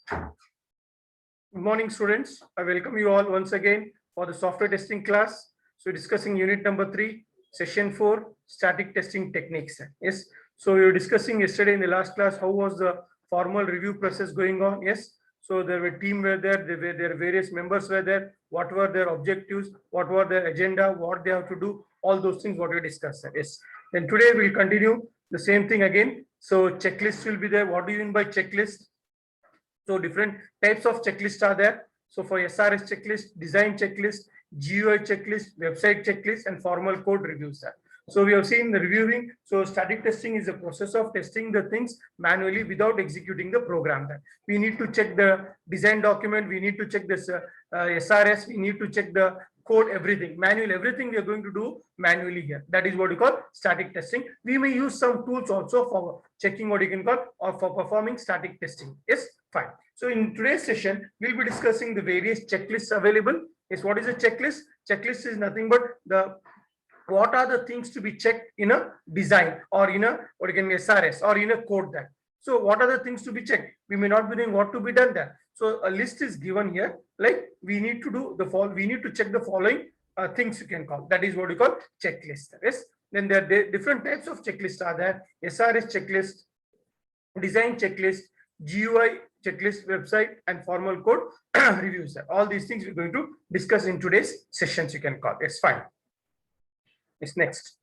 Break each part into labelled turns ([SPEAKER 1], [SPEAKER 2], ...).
[SPEAKER 1] Good morning, students. I welcome you all once again for the software testing class. So, discussing unit number 3, session 4, static testing techniques. Yes. So, we were discussing yesterday in the last class how was the formal review process going on. Yes. So, there were team were there, their various members were there. What were their objectives? What were their agenda? What they have to do? All those things what we discussed. Yes. Then today we'll continue the same thing again. So, checklist will be there. What do you mean by checklist? So different types of checklists are there. So for SRS checklist, design checklist, GUI checklist, website checklist, and formal code reviews. So we have seen the reviewing. So static testing is a process of testing the things manually without executing the program. That we need to check the design document. We need to check this SRS. We need to check the code, everything manually. Everything we are going to do manually here. That is what you call static testing. We may use some tools also for checking what you can call or for performing static testing. Yes. Fine. So in today's session, we'll be discussing the various checklists available. Is what is a checklist? Checklist is nothing but what are the things to be checked in a design or in a what you can SRS or in a code that. So what are the things to be checked? We may not be doing what to be done there. So a list is given here. Like we need to do the we need to check the following things you can call. That is what you call checklist. Yes. Then there are different types of checklists are there. SRS checklist, design checklist, GUI checklist, website, and formal code reviews. All these things we're going to discuss in today's sessions. You can call. It's fine. Yes, next.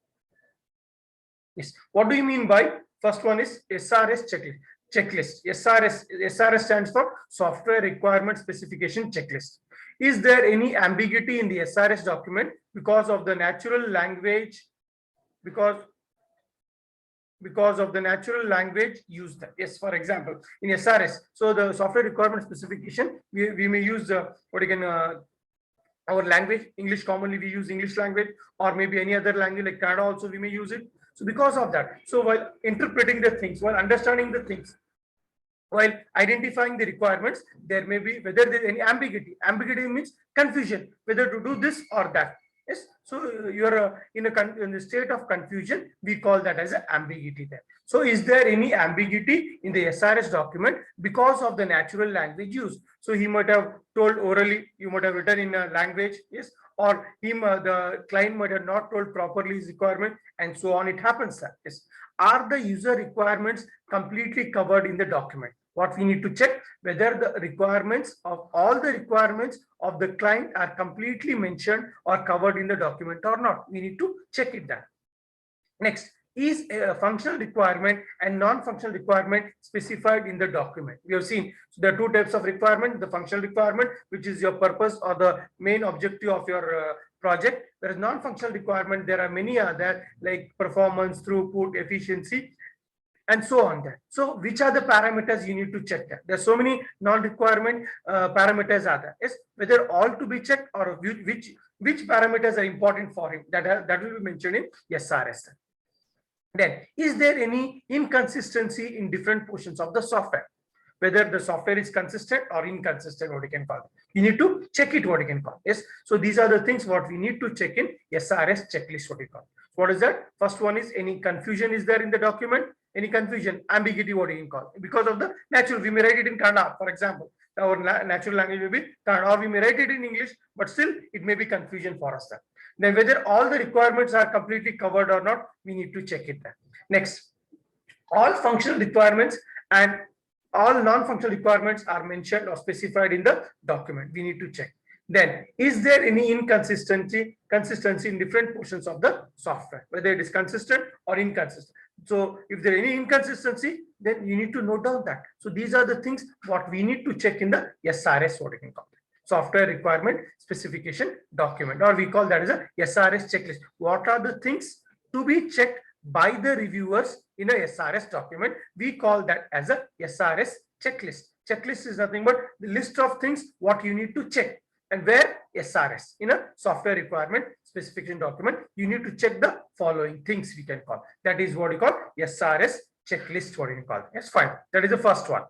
[SPEAKER 1] Yes. What do you mean by first one is SRS checklist. SRS stands for Software Requirement Specification Checklist. Is there any ambiguity in the SRS document because of the natural language? Because of the natural language used. Yes, for example, in SRS, so the software requirement specification, we may use what you can our language, English. Commonly we use English language, or maybe any other language like Kannada also we may use it. So because of that, so while interpreting the things, while understanding the things, while identifying the requirements, there may be whether there is any ambiguity. Ambiguity means confusion, whether to do this or that. Yes, so you're in the state of confusion. We call that as an ambiguity there. So is there any ambiguity in the SRS document because of the natural language used? So he might have told orally, you might have written in a language, yes, or the client might have not told properly his requirement, and so on. It happens that yes. Are the user requirements completely covered in the document? What we need to check whether the requirements of all the requirements of the client are completely mentioned or covered in the document or not. We need to check it that. Next, is a functional requirement and non-functional requirement specified in the document? We have seen so there are two types of requirement: the functional requirement, which is your purpose or the main objective of your project. Whereas non-functional requirement, there are many other like performance, throughput, efficiency, and so on that. So which are the parameters you need to check that? There's so many non-requirement parameters are there. Yes, whether all to be checked or which parameters are important for him, that will be mentioned in SRS. Then is there any inconsistency in different portions of the software? Whether the software is consistent or inconsistent, what you can call it. You need to check it, what you can call. Yes. So these are the things what we need to check in SRS checklist, what you call. What is that? First one is any confusion is there in the document? Any confusion, ambiguity, what you can call. Because of the natural, we may write it in Kannada, for example. Our natural language may be Kannada, or we may write it in English, but still it may be confusion for us. Then whether all the requirements are completely covered or not, we need to check it there. Next, all functional requirements and all non-functional requirements are mentioned or specified in the document. We need to check. Then, is there any inconsistency in different portions of the software, whether it is consistent or inconsistent? So, if there is any inconsistency, then you need to note down that. So, these are the things what we need to check in the SRS, what you can call it. Software requirement specification document, or we call that as a SRS checklist. What are the things to be checked by the reviewers in a SRS document? We call that as a SRS checklist. Checklist is nothing but the list of things what you need to check. And where SRS in a software requirement specification document, you need to check the following things we can call. That is what you call SRS checklist, what you can call. Yes, fine. That is the first one.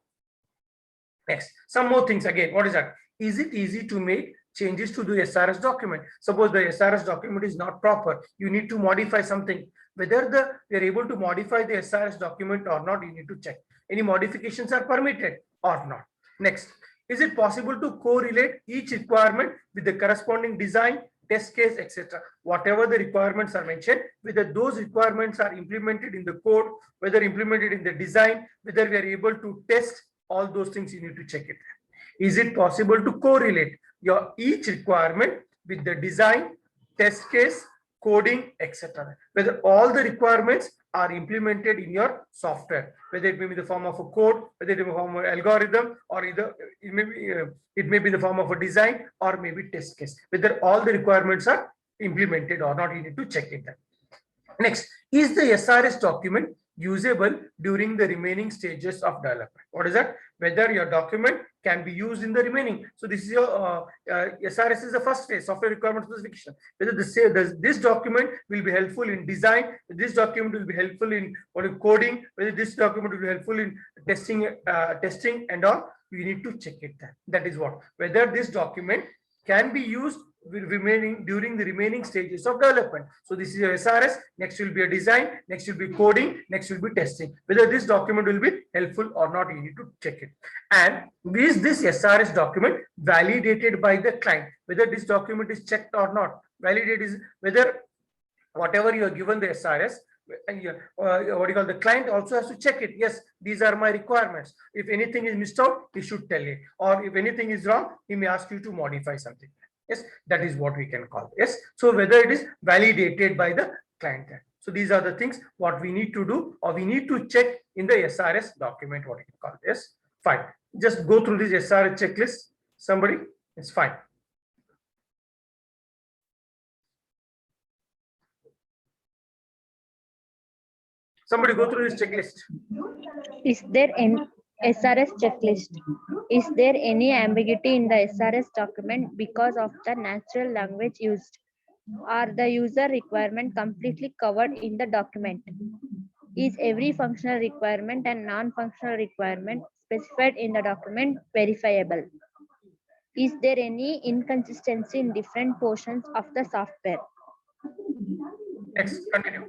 [SPEAKER 1] Next, some more things again. What is that? Is it easy to make changes to the SRS document? Suppose the SRS document is not proper. You need to modify something. Whether we are able to modify the SRS document or not, you need to check. Any modifications are permitted or not. Next, is it possible to correlate each requirement with the corresponding design, test case, etc.? Whatever the requirements are mentioned, whether those requirements are implemented in the code, whether implemented in the design, whether we are able to test, all those things you need to check it. Is it possible to correlate your each requirement with the design, test case, coding, etc.? Whether all the requirements are implemented in your software, whether it may be in the form of a code, whether it may be in the form of an algorithm, or either it may be in the form of a design or maybe test case. Whether all the requirements are implemented or not, you need to check it. Next, is the SRS document usable during the remaining stages of development? What is that? Whether your document can be used in the remaining. So this is your SRS is the first phase, software requirement specification. Whether this document will be helpful in design, this document will be helpful in coding, whether this document will be helpful in testing and all. We need to check it. That is what, whether this document can be used during the remaining stages of development. So this is your SRS. Next will be a design. Next will be coding. Next will be testing. Whether this document will be helpful or not, you need to check it. And is this SRS document validated by the client? Whether this document is checked or not. Validate is whether whatever you are given the SRS, what you call, the client also has to check it. Yes, these are my requirements. If anything is missed out, he should tell it. Or if anything is wrong, he may ask you to modify something. Yes, that is what we can call. Yes, so whether it is validated by the client. So these are the things what we need to do, or we need to check in the SRS document, what you can call this. Fine. Just go through this SRS checklist. Somebody, it's fine. Somebody go through this checklist.
[SPEAKER 2] Is there any SRS checklist? Is there any ambiguity in the SRS document because of the natural language used? Are the user requirement completely covered in the document? Is every functional requirement and non-functional requirement specified in the document verifiable? Is there any inconsistency in different portions of the software?
[SPEAKER 1] Next, continue.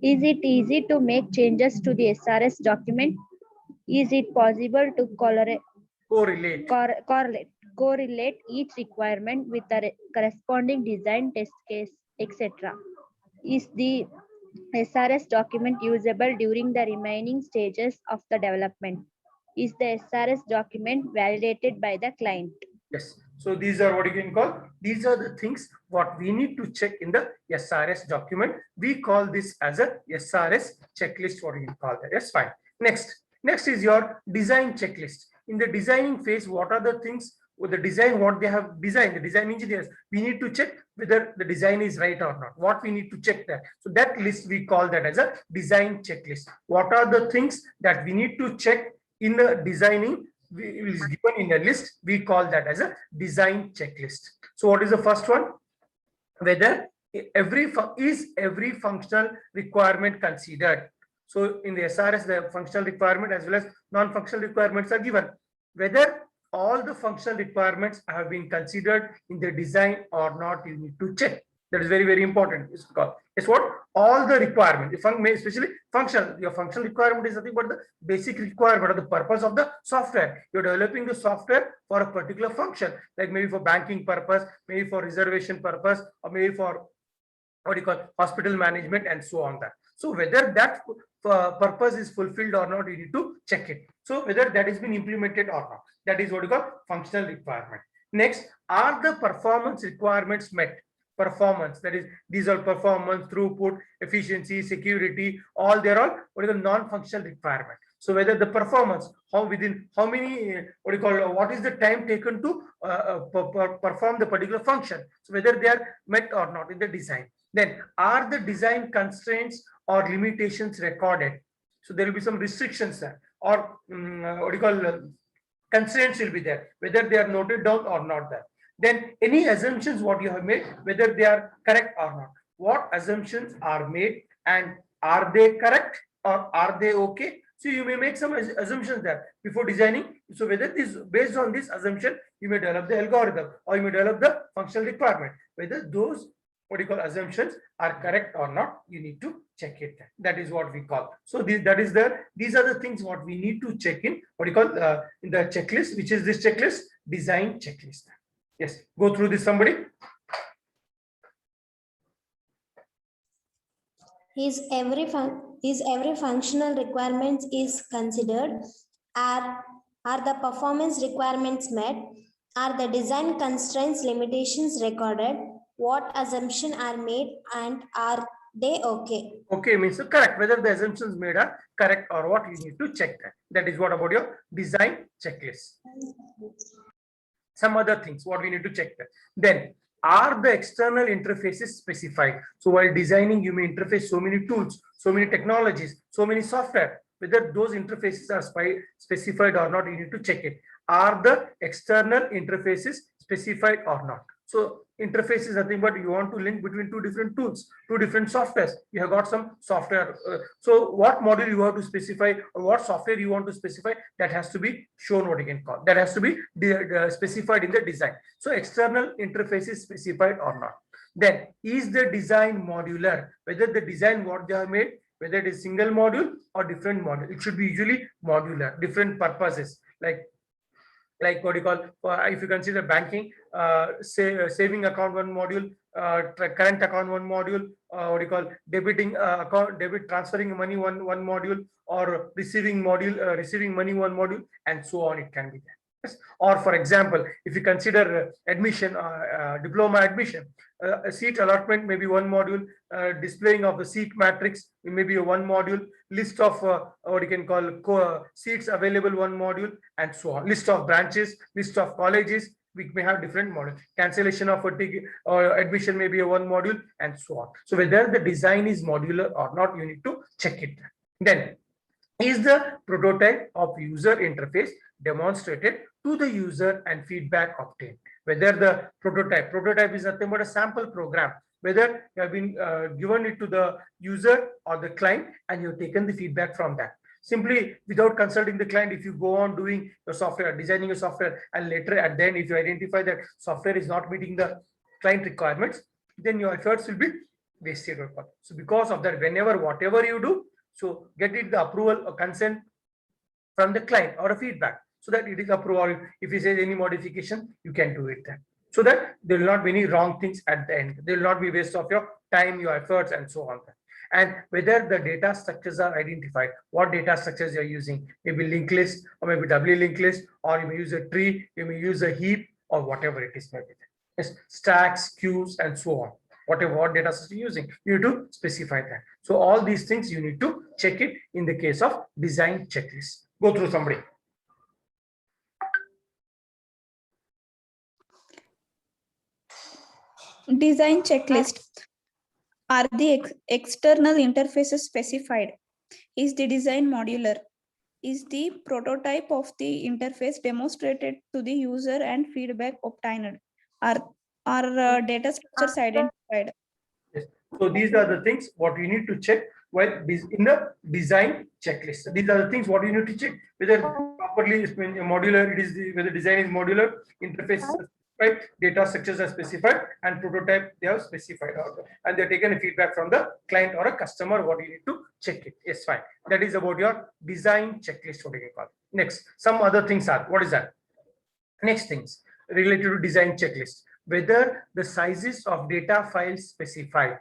[SPEAKER 2] Is it easy to make changes to the SRS document? Is it possible to correlate each requirement with the corresponding design, test case, etc.? Is the SRS document usable during the remaining stages of the development? Is the SRS document validated by the client?
[SPEAKER 1] Yes. So these are what you can call, these are the things what we need to check in the SRS document. We call this as a SRS checklist, what you can call that. Yes, fine. Next is your design checklist. In the designing phase, what are the things with the design, what they have designed, the design engineers, we need to check whether the design is right or not. What we need to check that. So that list, we call that as a design checklist. What are the things that we need to check in the designing? Is given in a list, we call that as a design checklist. So what is the first one? Whether every functional requirement considered. So in the SRS, the functional requirement as well as non-functional requirements are given. Whether all the functional requirements have been considered in the design or not, you need to check. That is very, very important. It's what all the requirements, especially functional. Your functional requirement is nothing but the basic requirement or the purpose of the software. You're developing the software for a particular function, like maybe for banking purpose, maybe for reservation purpose, or maybe for what you call hospital management and so on. That. So whether that purpose is fulfilled or not, you need to check it. So whether that has been implemented or not, that is what you call functional requirement. Next, are the performance requirements met? Performance, that is, these are performance, throughput, efficiency, security, all they're all what is the non-functional requirement. So whether the performance, what is the time taken to perform the particular function, so whether they are met or not in the design. Then are the design constraints or limitations recorded? So there will be some restrictions there, or constraints will be there, whether they are noted down or not there. Then any assumptions what you have made, whether they are correct or not. What assumptions are made and are they correct or are they okay? So you may make some assumptions there before designing. So whether this, based on this assumption, you may develop the algorithm or you may develop the functional requirement. Whether those what you call assumptions are correct or not, you need to check it. That is what we call. So these are the things what we need to check in what you call in the checklist, which is this checklist, design checklist. Yes, go through this somebody.
[SPEAKER 3] Is every functional requirements is considered? Are the performance requirements met? Are the design constraints limitations recorded? What assumptions are made and are they okay?
[SPEAKER 1] Okay means correct, whether the assumptions made are correct or what, you need to check that. That is what about your design checklist. Some other things what we need to check that. Then, are the external interfaces specified? So while designing, you may interface so many tools, so many technologies, so many software. Whether those interfaces are specified or not, you need to check it. Are the external interfaces specified or not? So interface is nothing but you want to link between two different tools, two different softwares. You have got some software. So what module you have to specify or what software you want to specify, that has to be shown, what you can call. That has to be specified in the design. So external interface is specified or not. Then is the design modular? Whether the design what they have made, whether it is single module or different module, it should be usually modular, different purposes. Like what you call, if you consider banking, saving account one module, current account one module, what you call debiting account, transferring money one module, or receiving money one module, and so on. It can be there. Yes. Or for example, if you consider admission, diploma admission, a seat allotment may be one module, displaying of the seat matrix may be one module, list of what you can call seats available one module, and so on. List of branches, list of colleges, we may have different modules. Cancellation of a ticket or admission may be a one module, and so on. So whether the design is modular or not, you need to check it. Then, is the prototype of user interface demonstrated to the user and feedback obtained? Whether the prototype is nothing but a sample program, whether you have been given it to the user or the client and you have taken the feedback from that. Simply without consulting the client, if you go on doing your software, designing your software, and later at the end, if you identify that software is not meeting the client requirements, then your efforts will be wasted. So because of that, whatever you do, so get it the approval or consent from the client or a feedback, so that it is approved. If he says any modification, you can do it then, so that there will not be any wrong things at the end. There will not be waste of your time, your efforts, and so on. And whether the data structures are identified, what data structures you're using, maybe linked list or maybe doubly linked list, or you may use a tree, you may use a heap, or whatever it is. Maybe yes, stacks, queues, and so on. What data set you're using, you need to specify that. So all these things you need to check it in the case of design checklist. Go through somebody.
[SPEAKER 4] Design checklist. Are the external interfaces specified? Is the design modular? Is the prototype of the interface demonstrated to the user and feedback obtained? Are data structures identified?
[SPEAKER 1] Yes. So these are the things what you need to check while in the design checklist. These are the things what you need to check, whether properly is modular, whether design is modular, interface is specified, data structures are specified, and prototype they have specified also, and they're taken feedback from the client or a customer. What you need to check it. Yes, fine. That is about your design checklist. What you can call. Next, some other things are, what is that? Next things related to design checklist. Whether the sizes of data files specified.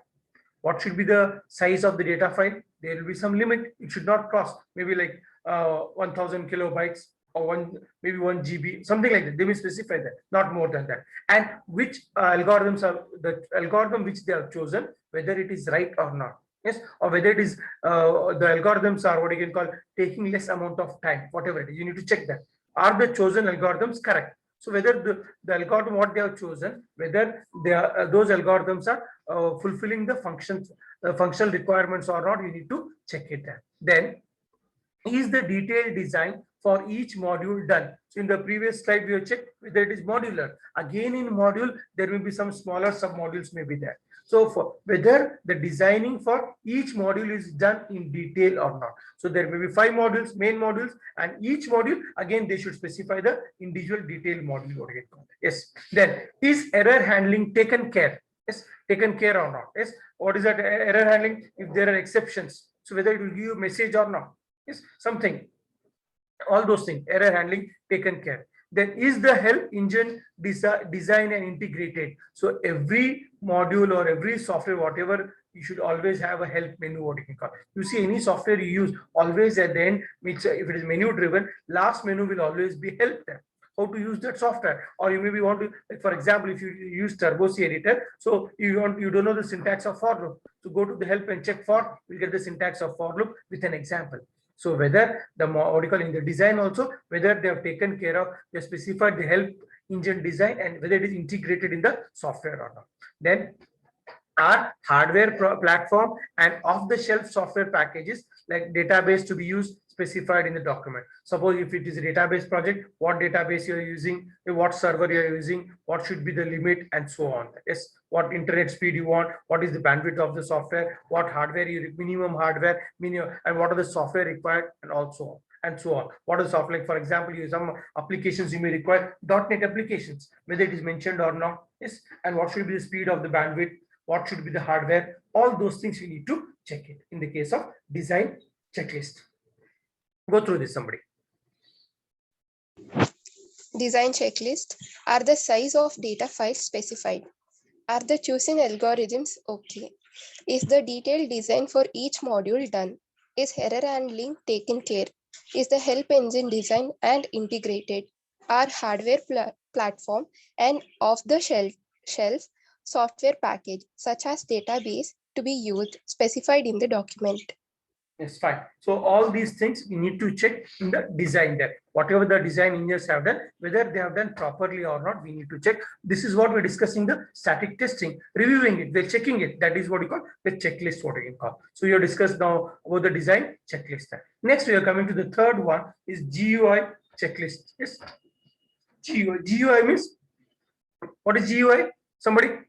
[SPEAKER 1] What should be the size of the data file? There will be some limit. It should not cross maybe like 1000 kilobytes or maybe 1 GB, something like that. They will specify that, not more than that. And which algorithms are the algorithm which they have chosen, whether it is right or not. Yes, or whether it is the algorithms are what you can call taking less amount of time, whatever it is. You need to check that. Are the chosen algorithms correct? So whether the algorithm what they have chosen, whether they are, those algorithms are fulfilling the functional requirements or not, you need to check it there. Then, is the detailed design for each module done? So in the previous slide, we have checked whether it is modular. Again, in module, there will be some smaller sub-modules may be there. So for whether the designing for each module is done in detail or not. So there may be 5 modules, main modules, and each module, again, they should specify the individual detailed module. Yes. Then, is error handling taken care? Yes, taken care or not. Yes, what is that error handling? If there are exceptions, so whether it will give you a message or not. Yes, something. All those things, error handling taken care. Then is the help engine design and integrated. So every module or every software, whatever, you should always have a help menu, what you can call. You see any software you use, always at the end, which if it is menu driven, last menu will always be help there. How to use that software, or you maybe want to, like for example, if you use Turbo C editor, so you don't know the syntax of for loop, so go to the help and check for, you'll get the syntax of for loop with an example. So whether the what you call in the design also, whether they have taken care of, they specified the help engine design and whether it is integrated in the software or not. Then are hardware platform and off-the-shelf software packages like database to be used specified in the document. Suppose if it is a database project, what database you are using, what server you are using, what should be the limit, and so on. Yes, what internet speed you want, what is the bandwidth of the software, what hardware you minimum hardware, minimum, and what are the software required, and also on. And so on. What is software? Like for example, you some applications you may require .NET applications, whether it is mentioned or not. Yes, and what should be the speed of the bandwidth, what should be the hardware, all those things you need to check it in the case of design checklist. Go through this, somebody.
[SPEAKER 5] Design checklist. Are the size of data files specified? Are the chosen algorithms okay? Is the detailed design for each module done? Is error handling taken care? Is the help engine designed and integrated? Are hardware platform and off-the-shelf software package such as database to be used specified in the document?
[SPEAKER 1] Yes, fine. So all these things we need to check in the design there. Whatever the design engineers have done, whether they have done properly or not, we need to check. This is what we're discussing, the static testing, reviewing it, they're checking it. That is what you call the checklist, what you can call. So you discussed now about the design checklist. Next, we are coming to the third one is GUI checklist. Yes, GUI means, what is GUI? Somebody?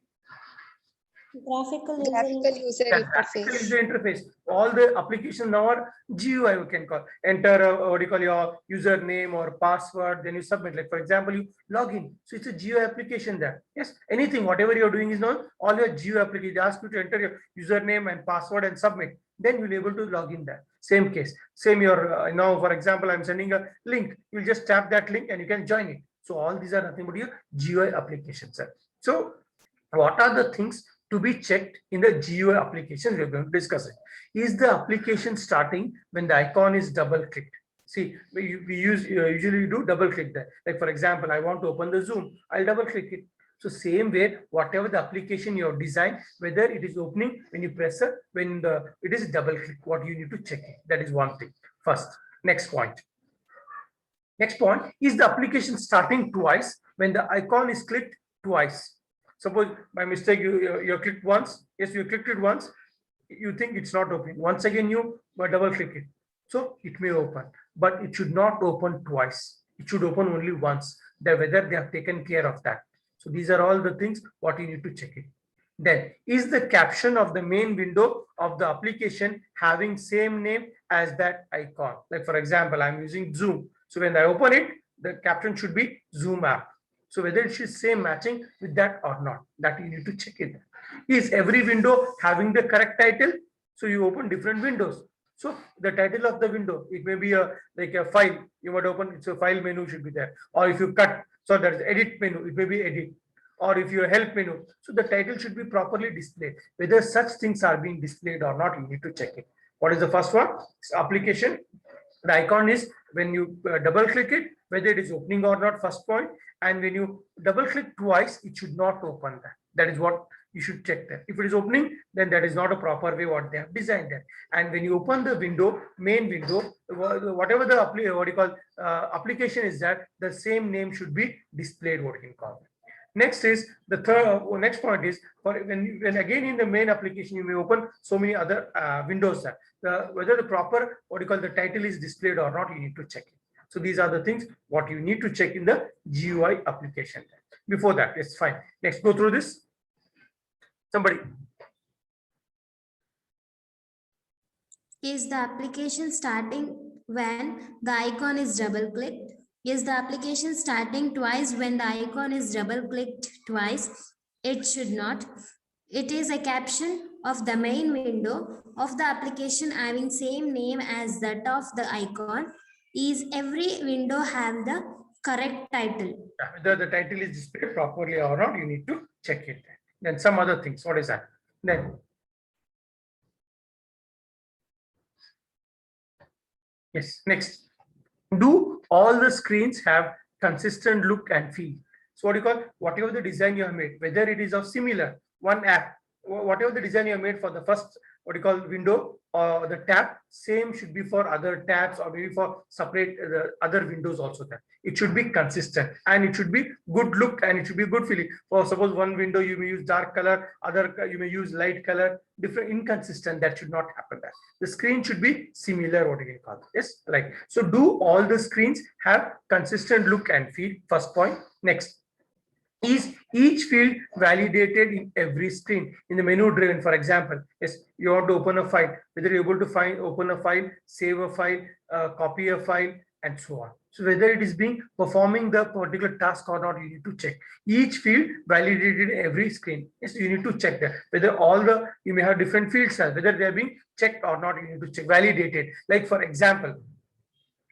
[SPEAKER 3] Graphical
[SPEAKER 5] User
[SPEAKER 1] Graphical
[SPEAKER 5] interface.
[SPEAKER 1] user interface. All the applications now are GUI, we can call. Enter what do you call your username or password, then you submit. Like for example, you log in. So it's a GUI application there. Yes, anything, whatever you're doing is now all your GUI application. They ask you to enter your username and password and submit. Then you'll be able to log in there. Same case. Same your now, for example, I'm sending a link. You'll just tap that link and you can join it. So all these are nothing but your GUI applications. So what are the things to be checked in the GUI application? We're going to discuss it. Is the application starting when the icon is double clicked? See, we usually do double click there. Like for example, I want to open the Zoom, I'll double click it. So same way, whatever the application you have designed, whether it is opening when you press it, it is double click, what you need to check it. That is one thing. First, next point. Next point, is the application starting twice when the icon is clicked twice? Suppose by mistake you clicked once. Yes, you clicked it once. You think it's not opening. Once again you double click it. So it may open, but it should not open twice. It should open only once. Whether they have taken care of that. So these are all the things what you need to check it. Then is the caption of the main window of the application having same name as that icon? Like for example, I'm using Zoom. So when I open it, the caption should be Zoom app. So whether it should say matching with that or not, that you need to check it. Is every window having the correct title? So you open different windows. So the title of the window, it may be like a file. You might open, it's a file menu should be there. Or if you cut, so there is edit menu, it may be edit. Or if you help menu, so the title should be properly displayed. Whether such things are being displayed or not, you need to check it. What is the first one? It's application. The icon is when you double click it, whether it is opening or not, first point. And when you double click twice, it should not open that. That is what you should check that. If it is opening, then that is not a proper way what they have designed there. And when you open the window, main window, whatever the application is that, the same name should be displayed, what you can call it. Next is the next point is for when again in the main application you may open so many other windows there. Whether the proper the title is displayed or not, you need to check it. So these are the things what you need to check in the GUI application. Before that, it's fine. Next, go through this. Somebody.
[SPEAKER 3] Is the application starting when the icon is double clicked? Is the application starting twice when the icon is double clicked twice? It should not. It is a caption of the main window of the application having same name as that of the icon. Is every window have the correct title?
[SPEAKER 1] Whether the title is displayed properly or not, you need to check it. Then some other things. What is that? Then yes, next. Do all the screens have consistent look and feel? So what do you call, whatever the design you have made, whether it is of similar one app, whatever the design you have made for the first, what do you call, window or the tab, same should be for other tabs or maybe for separate the other windows also. There it should be consistent and it should be good look and it should be good feeling. For suppose one window you may use dark color, other you may use light color, different, inconsistent. That should not happen. There the screen should be similar, what you can call. Yes, like so. Do all the screens have consistent look and feel? First point. Next, is each field validated in every screen? In the menu driven, for example, yes, you want to open a file, whether you're able to open a file, save a file, copy a file, and so on. So whether it is being performing the particular task or not, you need to check. Each field validated in every screen. Yes, you need to check that whether all the, you may have different fields, whether they are being checked or not. You need to check validated. Like for example,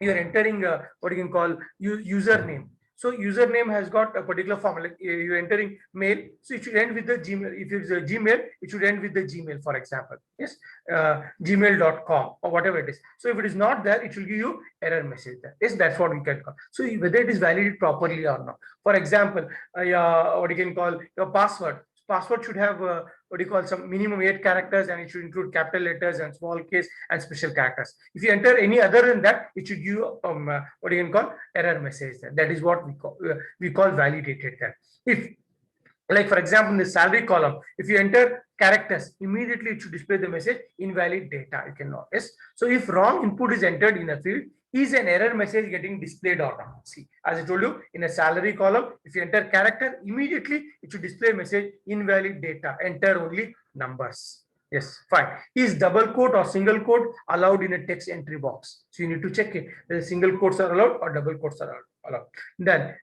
[SPEAKER 1] you are entering what you can call username. So username has got a particular form, like you're entering mail, so it should end with the Gmail. If it's a Gmail, it should end with the Gmail, for example. Yes, gmail.com or whatever it is. So if it is not there, it will give you error message there. Yes, that's what we can call. So whether it is validated properly or not. For example, what you can call your password. Password should have what do you call, some minimum 8 characters, and it should include capital letters and small case and special characters. If you enter any other than that, it should give what you can call error message. That is what we call validated there. If, like for example, in the salary column, if you enter characters, immediately it should display the message invalid data. You can know. Yes. So if wrong input is entered in a field, is an error message getting displayed or not? See, as I told you, in a salary column, if you enter character, immediately it should display a message invalid data. Enter only numbers. Yes, fine. Is double quote or single quote allowed in a text entry box? So you need to check it. Whether single quotes are allowed or double quotes are allowed.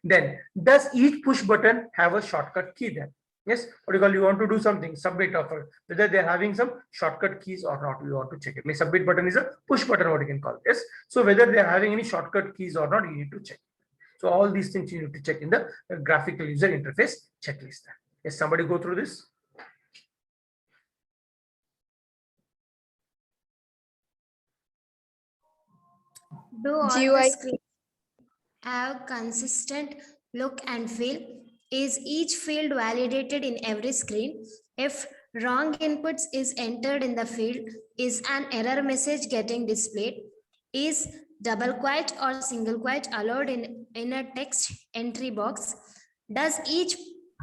[SPEAKER 1] Then does each push button have a shortcut key then? Yes, what do you call, you want to do something, submit offer, whether they're having some shortcut keys or not, you want to check it. Like submit button is a push button, what you can call. Yes, so whether they're having any shortcut keys or not, you need to check. So all these things you need to check in the graphical user interface checklist. Yes, somebody go through this.
[SPEAKER 3] Do all the
[SPEAKER 5] GUI.
[SPEAKER 3] screens have consistent look and feel? Is each field validated in every screen? If wrong inputs is entered in the field, is an error message getting displayed? Is double quote or single quote allowed in a text entry box? Does each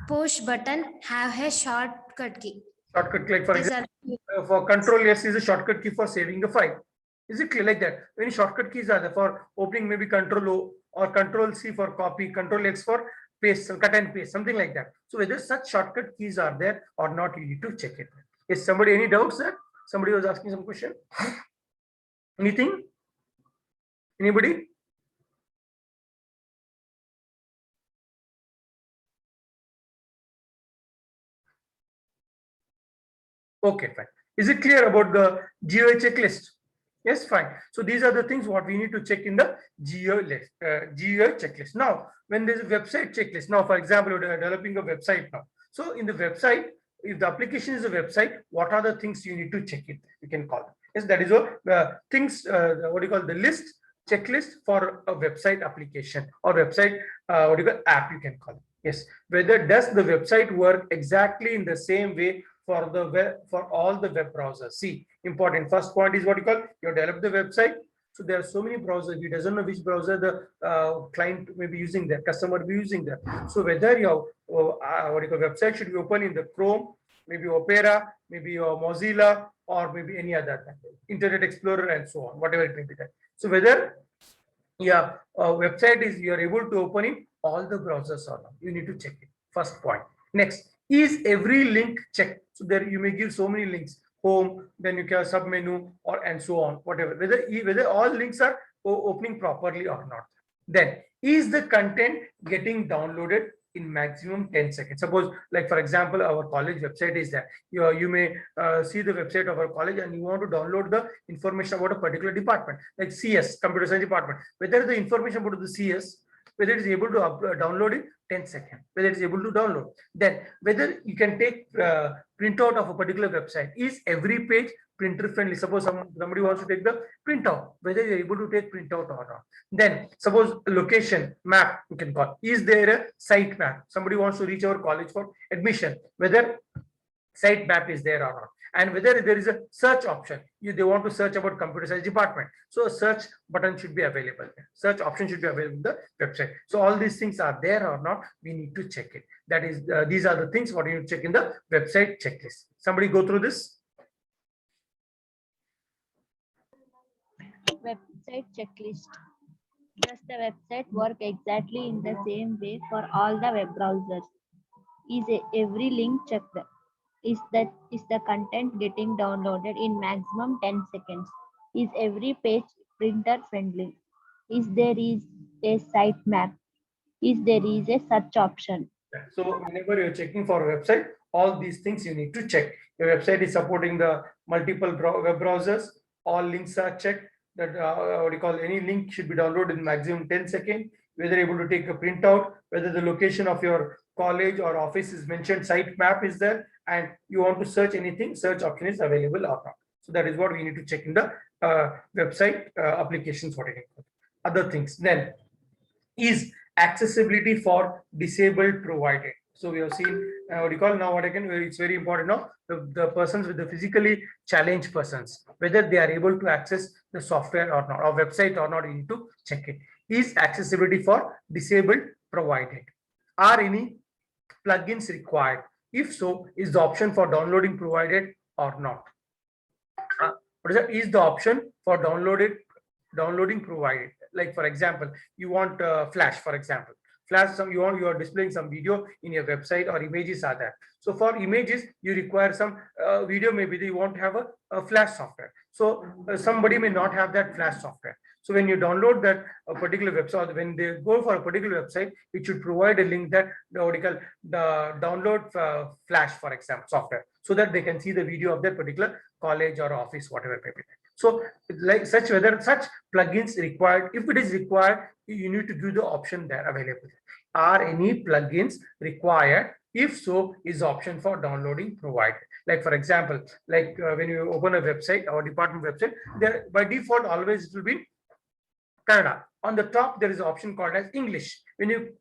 [SPEAKER 3] push button have a shortcut key?
[SPEAKER 1] Shortcut key, like for
[SPEAKER 3] These
[SPEAKER 1] example,
[SPEAKER 3] are
[SPEAKER 1] for control S is a shortcut key for saving a file. Is it clear like that? Any shortcut keys are there for opening, maybe control O or control C for copy, control X for paste, cut and paste, something like that. So whether such shortcut keys are there or not, you need to check it. Is somebody any doubts there? Somebody was asking some question. Anything? Anybody? Okay, fine. Is it clear about the GUI checklist? Yes, fine. So these are the things what we need to check in the GUI checklist. Now, when there's a website checklist, now, for example, you're developing a website now. So in the website, if the application is a website, what are the things you need to check it? You can call it. Yes, that is what things, what do you call, the list, checklist for a website application or website, what do you call, app, you can call it. Yes, whether does the website work exactly in the same way for the web, for all the web browsers. See, important first point is what you call, you develop the website. So there are so many browsers, he doesn't know which browser the client may be using there, customer be using there. So whether your what you call, website should be open in the Chrome, maybe Opera, maybe your Mozilla, or maybe any other Internet Explorer and so on, whatever it may be there. So whether website is, you are able to open in all the browsers or not, you need to check it. First point. Next, is every link checked? So there you may give so many links, home, then you can sub menu or and so on, whatever, whether all links are opening properly or not. Then is the content getting downloaded in maximum 10 seconds. Suppose, like for example, our college website is there. You may see the website of our college and you want to download the information about a particular department, like CS, computer science department. Whether the information about the CS, whether it is able to download in 10 seconds, whether it is able to download. Then whether you can take printout of a particular website. Is every page printer friendly? Suppose somebody wants to take the printout, whether you're able to take printout or not. Then suppose location map, you can call. Is there a site map? Somebody wants to reach our college for admission, whether site map is there or not. And whether there is a search option, they want to search about computer science department. So a search button should be available. Search option should be available in the website. So all these things are there or not, we need to check it. That is, these are the things what you need to check in the website checklist. Somebody go through this.
[SPEAKER 2] Website checklist. Does the website work exactly in the same way for all the web browsers? Is every link checked? Is the content getting downloaded in maximum 10 seconds? Is every page printer friendly? Is there is a site map? Is there is a search option?
[SPEAKER 1] So whenever you're checking for a website, all these things you need to check. Your website is supporting the multiple web browsers. All links are checked. That what you call, any link should be downloaded in maximum 10 seconds. Whether able to take a printout, whether the location of your college or office is mentioned, site map is there, and you want to search anything, search option is available or not. So that is what we need to check in the website applications. What it is. Other things then is accessibility for disabled provided. So we have seen what you call now, what I can, it's very important now, the persons with the physically challenged persons, whether they are able to access the software or not, or website or not, you need to check it. Is accessibility for disabled provided? Are any plugins required? If so, is the option for downloading provided or not? What is that? Is the option for downloading provided? Like for example, you want Flash, for example. Flash, you are displaying some video in your website, or images are there. So for images, you require some video. Maybe you want to have a Flash software. So somebody may not have that Flash software. So when you download that particular website, when they go for a particular website, it should provide a link that the download Flash, for example, software, so that they can see the video of that particular college or office, whatever it may be. So like such, whether such plugins required, if it is required, you need to give the option there available. Are any plugins required? If so, is the option for downloading provided? Like for example, like when you open a website, our department website, there by default always it will be Kannada. On the top, there is an option called as English. When you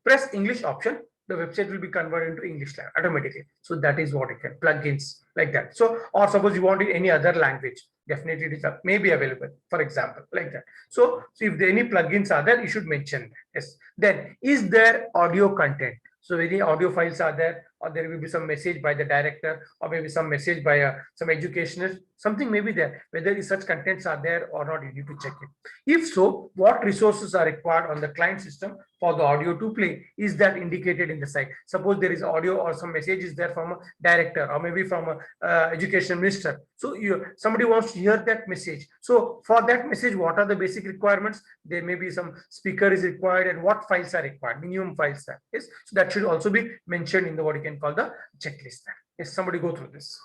[SPEAKER 1] press English option, the website will be converted into English automatically. So that is what it can, plugins like that. So, or suppose you want it any other language, definitely it is maybe available, for example, like that. So if there any plugins are there, you should mention that. Yes. Then is there audio content? So any audio files are there, or there will be some message by the director, or maybe some message by some educational, something may be there. Whether such contents are there or not, you need to check it. If so, what resources are required on the client system for the audio to play? Is that indicated in the site? Suppose there is audio or some message is there from a director, or maybe from a education minister. So somebody wants to hear that message. So for that message, what are the basic requirements? There may be some speaker is required, and what files are required, minimum files there. Yes, so that should also be mentioned in the what you can call the checklist. Yes, somebody go through this.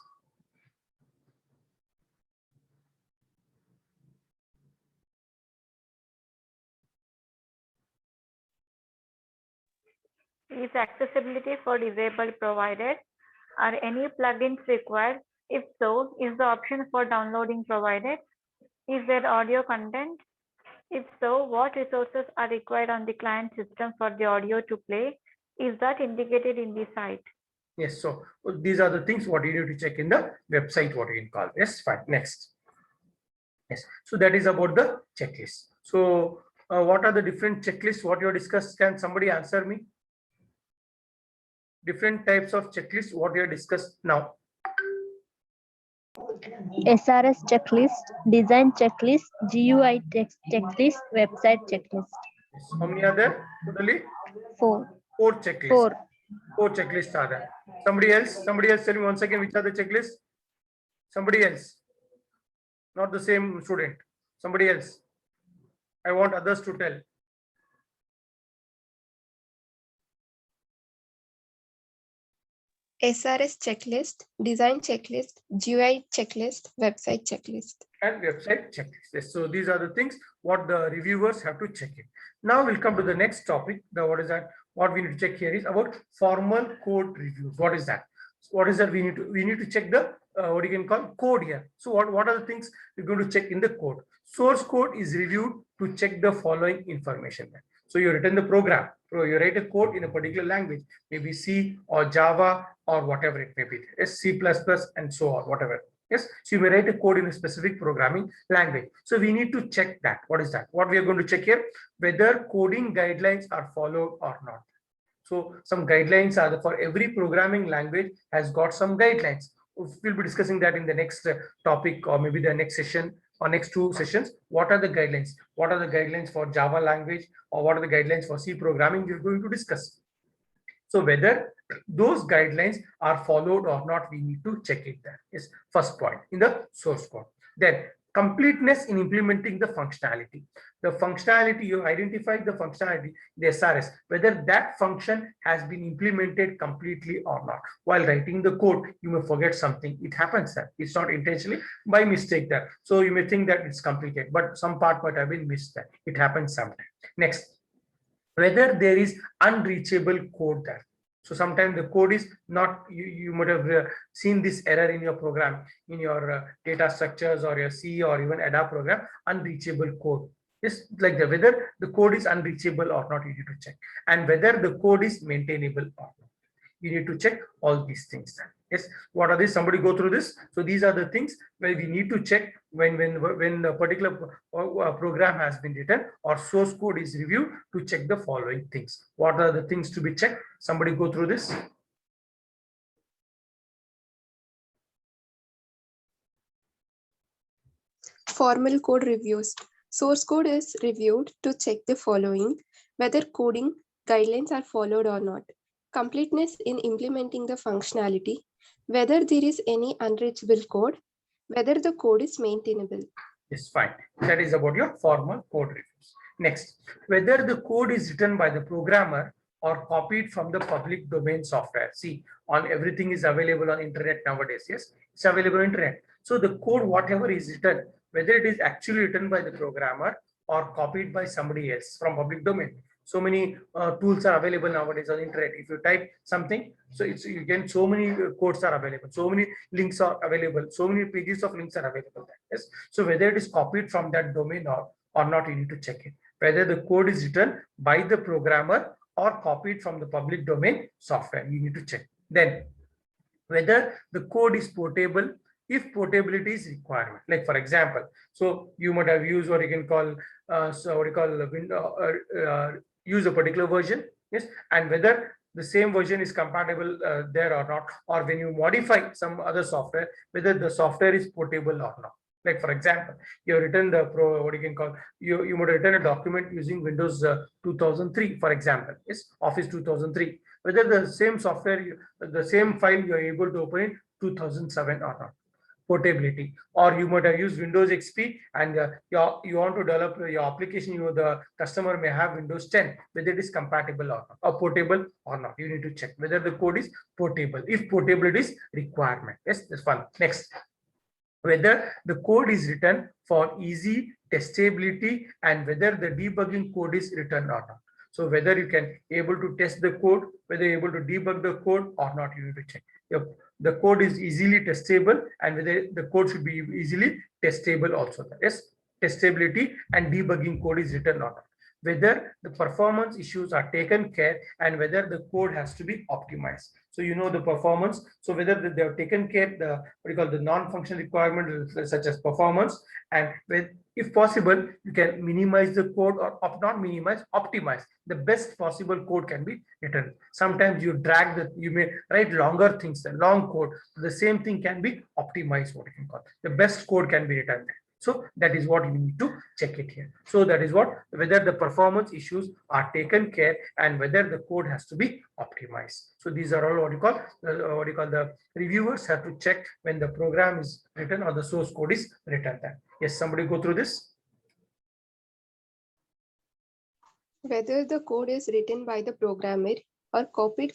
[SPEAKER 6] Is accessibility for disabled provided? Are any plugins required? If so, is the option for downloading provided? Is there audio content? If so, what resources are required on the client system for the audio to play? Is that indicated in the site?
[SPEAKER 1] Yes, so these are the things what you need to check in the website, what you can call. Yes, fine. Next. Yes, so that is about the checklist. So what are the different checklists what you discussed? Can somebody answer me? Different types of checklists what you have discussed now.
[SPEAKER 2] SRS checklist, design checklist, GUI text checklist, website checklist.
[SPEAKER 1] Yes. How many are there totally?
[SPEAKER 2] 4.
[SPEAKER 1] Four checklists.
[SPEAKER 2] 4.
[SPEAKER 1] Four checklists are there. Somebody else tell me once again which are the checklists. Somebody else, not the same student. Somebody else. I want others to tell.
[SPEAKER 5] SRS checklist, design checklist, GUI checklist, website checklist.
[SPEAKER 1] And website checklist. Yes, so these are the things what the reviewers have to check in. Now we'll come to the next topic. The what is that? What we need to check here is about formal code reviews. What is that? So what is that? We need to check the what you can call code here. So what are the things we're going to check in the code? Source code is reviewed to check the following information. So you written the program. So you write a code in a particular language, maybe C or Java or whatever it may be. Yes, C++ and so on, whatever. Yes, so you may write a code in a specific programming language. So we need to check that. What is that? What we are going to check here, whether coding guidelines are followed or not. So some guidelines are for every programming language has got some guidelines. We'll be discussing that in the next topic or maybe the next session or next two sessions. What are the guidelines? What are the guidelines for Java language or what are the guidelines for C programming? We're going to discuss. So whether those guidelines are followed or not, we need to check it there. Is first point in the source code. Then completeness in implementing the functionality. The functionality, you identify the functionality, the SRS, whether that function has been implemented completely or not. While writing the code, you may forget something. It happens there. It's not intentionally, by mistake there. So you may think that it's completed, but some part might have been missed there. It happens sometimes. Next, whether there is unreachable code there. So sometimes the code is not, you might have seen this error in your program, in your data structures or your C or even ADA program, unreachable code. It's like the whether the code is unreachable or not, you need to check. And whether the code is maintainable or not. You need to check all these things. Yes, what are these? Somebody go through this. So these are the things where we need to check when a particular program has been written or source code is reviewed to check the following things. What are the things to be checked? Somebody go through this.
[SPEAKER 5] Formal code reviews. Source code is reviewed to check the following: whether coding guidelines are followed or not, completeness in implementing the functionality, whether there is any unreachable code, whether the code is maintainable.
[SPEAKER 1] Yes, fine. That is about your formal code reviews. Next, whether the code is written by the programmer or copied from the public domain software. See, on everything is available on internet nowadays. Yes, it's available on internet. So the code, whatever is written, whether it is actually written by the programmer or copied by somebody else from public domain. So many tools are available nowadays on internet. If you type something, so it's you can, so many codes are available, so many links are available, so many pages of links are available there. Yes. So whether it is copied from that domain or not, you need to check it. Whether the code is written by the programmer or copied from the public domain software, you need to check. Then whether the code is portable, if portability is requirement. Like for example, so you might have used what you can call use a particular version, yes, and whether the same version is compatible there or not, or when you modify some other software, whether the software is portable or not. Like for example, you have written the what you can call, you might have written a document using Windows 2003, for example, yes, Office 2003. Whether the same software, the same file you are able to open in 2007 or not. Portability. Or you might have used Windows XP and you want to develop your application, the customer may have Windows 10, whether it is compatible or not, or portable or not. You need to check whether the code is portable, if portability is requirement. Yes, this one. Next, whether the code is written for easy testability and whether the debugging code is written or not. So whether you can able to test the code, whether you're able to debug the code or not, you need to check. The code is easily testable and whether the code should be easily testable also. Yes, testability and debugging code is written or not. Whether the performance issues are taken care and whether the code has to be optimized. So you know the performance. So whether they have taken care the what you call the non-functional requirement such as performance, and with, if possible, you can minimize the code or not minimize, optimize. The best possible code can be written. Sometimes you drag the, you may write longer things, the long code. The same thing can be optimized, what you can call. The best code can be written. So that is what you need to check it here. So that is what, whether the performance issues are taken care and whether the code has to be optimized. So these are all what you call the reviewers have to check when the program is written or the source code is written there. Yes, somebody go through this.
[SPEAKER 5] Whether the code is written by the programmer or copied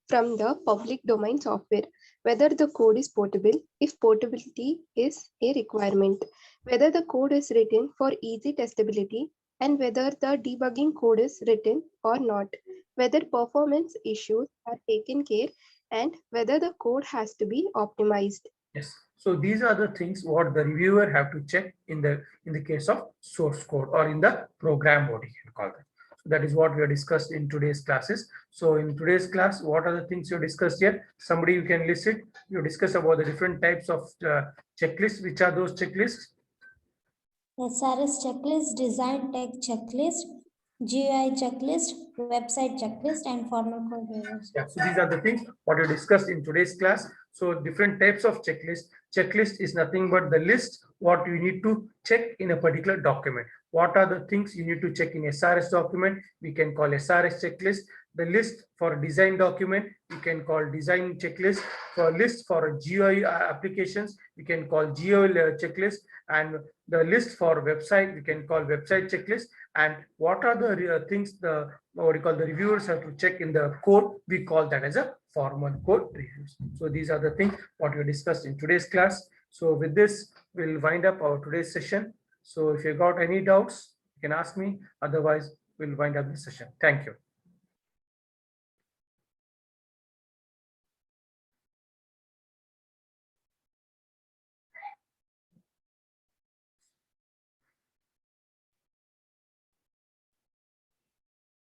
[SPEAKER 5] from the public domain software, whether the code is portable, if portability is a requirement, whether the code is written for easy testability, and whether the debugging code is written or not, whether performance issues are taken care, and whether the code has to be optimized.
[SPEAKER 1] Yes. So these are the things what the reviewer have to check in the case of source code or in the program, what you can call that. So that is what we have discussed in today's classes. So in today's class, what are the things you discussed here? Somebody you can list it. You discuss about the different types of checklists. Which are those checklists?
[SPEAKER 3] SRS checklist, design tech checklist, GUI checklist, website checklist, and formal code reviews.
[SPEAKER 1] Yeah, so these are the things what we discussed in today's class. So different types of checklist. Checklist is nothing but the list what you need to check in a particular document. What are the things you need to check in SRS document? We can call SRS checklist. The list for design document, we can call design checklist. For list for GUI applications, we can call GUI checklist. And the list for website, we can call website checklist. And what are the things the what we call the reviewers have to check in the code, we call that as a formal code reviews. So these are the things what we discussed in today's class. So with this, we'll wind up our today's session. So if you got any doubts, you can ask me. Otherwise, we'll wind up the session. Thank you.